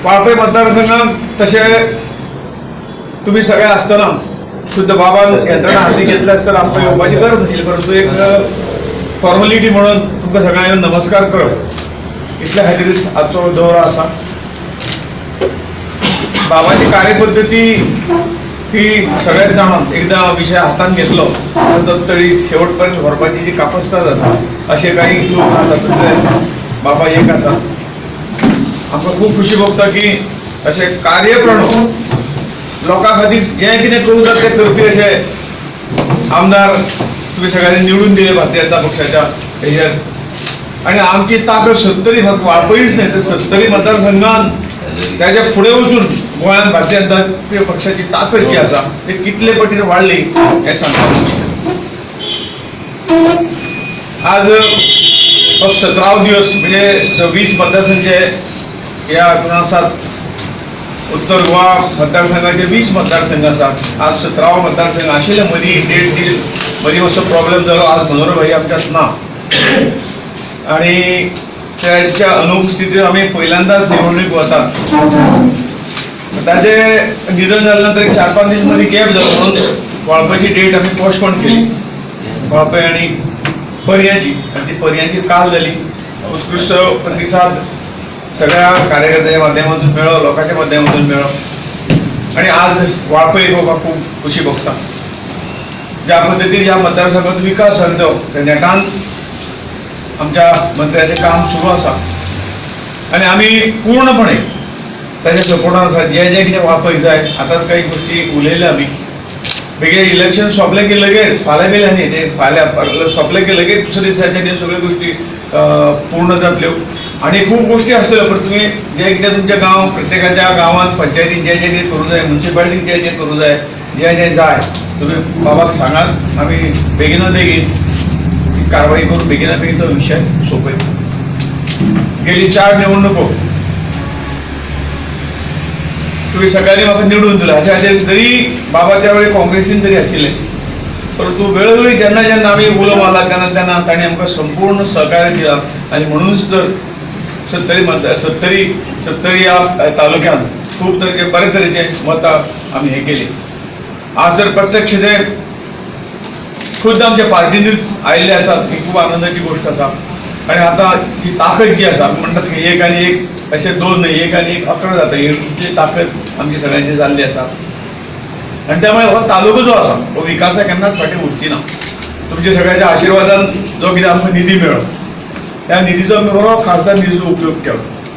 वाळपय मतदारसंघात तसे तुम्ही सगळे असताना शुद्ध बाबान यंत्रणा हाती घेतल्यास तर आमकां येवपाची गरज नाशिल्ली, परंतु एक फॉर्मलिटी म्हणून तुमकां सगळ्यांक नमस्कार करप इतल्या खातीरच आजचो दौरो आसा. बाबाची कार्यपद्दती ही सगळ्यात जाणान एकदा विषय हातान घेतलो तर तरी शेवटपर्यंत व्हरपाची जी कापस्ताद आसा असे काही लोक आहात तातूंतले बाबा एक आसा. आमकां खूब खुशी भोगता की अशे कार्यप्रणव लोकां खातीर जें कितें करूं जाता तें करपी अशे आमदार तुम्ही सगळ्यांनी निवडून दिले भारतीय जनता पक्षाच्या हेजेर. आणि आमची ताकद 70 फक्त वाळपयच न्ही तर 70 मतदारसंघान त्याच्या फुडें वचून गोंयांत भारतीय जनता पक्षाची ताकद जी आसा ती कितले पटीन वाडली हें सांगपाक मुश्कील. आज हो 17वा दिवस म्हणजे 20 मतदारसंघ जे ह्या हातून आसात. उत्तर गोवा मतदारसंघाचे 20 मतदारसंघ आसात. आज 17वा मतदारसंघ आशिल्ले मदीं डेट मदीं मातसो प्रॉब्लेम जालो. आज मनोहर भाई आमच्यात ना आणि त्याच्या अनुपस्थितीत आम्ही पहिल्यांदाच निवडणूक वतात. ताजे निधन झाल्यानंतर एक 4-5 दीस मध्ये गॅप जालो म्हणून वाळपयची डेट आम्ही पोस्टपोन केली. वाळपय आणि पर्याची आणि ती पर्याची काल जाली. उत्कृष्ट प्रतिसाद सगळ्या कार्यकर्त्याच्या माध्यमातून मेळ्ळो, लोकांच्या माध्यमातून मेळ्ळो आणि आज वाळपय म्हाका खूब खुशी भोगता. ज्या पद्दतीन ह्या मतदारसंघात विकास जालो त्या नेटान आमच्या मंत्र्याचें काम सुरू आसा आणि आमी पूर्णपणे त्याच्या सपोर्टान आसा. जे जे कितें वाळपय जाय आतां काही गोष्टी उलयल्या आमी. बेगीन इलेक्शन सोंपलें की लगेच फाल्यां बेल्या न्ही ते फाल्यां सोंपलें की लगेच दुसऱ्या दिसाच्या सगळ्यो गोष्टी पूर्ण जातल्यो आणि खूब गोष्टी आसतल्यो. पण तुमी जे कितें तुमच्या गांव प्रत्येकाच्या गांवांत पंचायतीन जे जे कितें करूं जाय, म्युन्सिपालिटीन जे जे करूं जाय, जे जाय तुम्ही बाबाक सांगात. आमी बेगिना बेगीन कारवाई करून बेगिना बेगीन तो विषय सोंपयता. गेली 4 निवडणुको तुम्ही सगळ्यांनी म्हाका निवडून दिला. हाच्या खातीर जरी बाबा त्या वेळी काँग्रेसीन जरी आशिल्ले परंतु वेळोवेळी जेन्ना जेन्ना आमी उलो मारला तेन्ना तेन्ना ताणें आमकां संपूर्ण सहकार्य दिलां आनी म्हणूनच तर 70 ह्या तालुक्यांत खूब तरेचे बरे तरेचे मतां आमी हे केली. आज जर प्रत्यक्ष ते खुद्द आमच्या पार्टीनीच आयिल्ले आसात ही खूब आनंदाची गोष्ट आसा. आणि आता ही ताकद जी आसा म्हणटात की 1 आनी 1 अशे 2 न्ही, 1 आनी 1 11 जाता. इतली ताकद आमची सगळ्यांची जाल्ली आसा आणि त्यामुळे हो तालुको जो आसा हो विकासाक केन्नाच फाटीं उरची ना. तुमच्या सगळ्यांच्या आशिर्वादान जो कितें आमकां निधी मेळ्ळो त्या निधीचो आमी बरो खासदार निधीचो उपयोग केलो.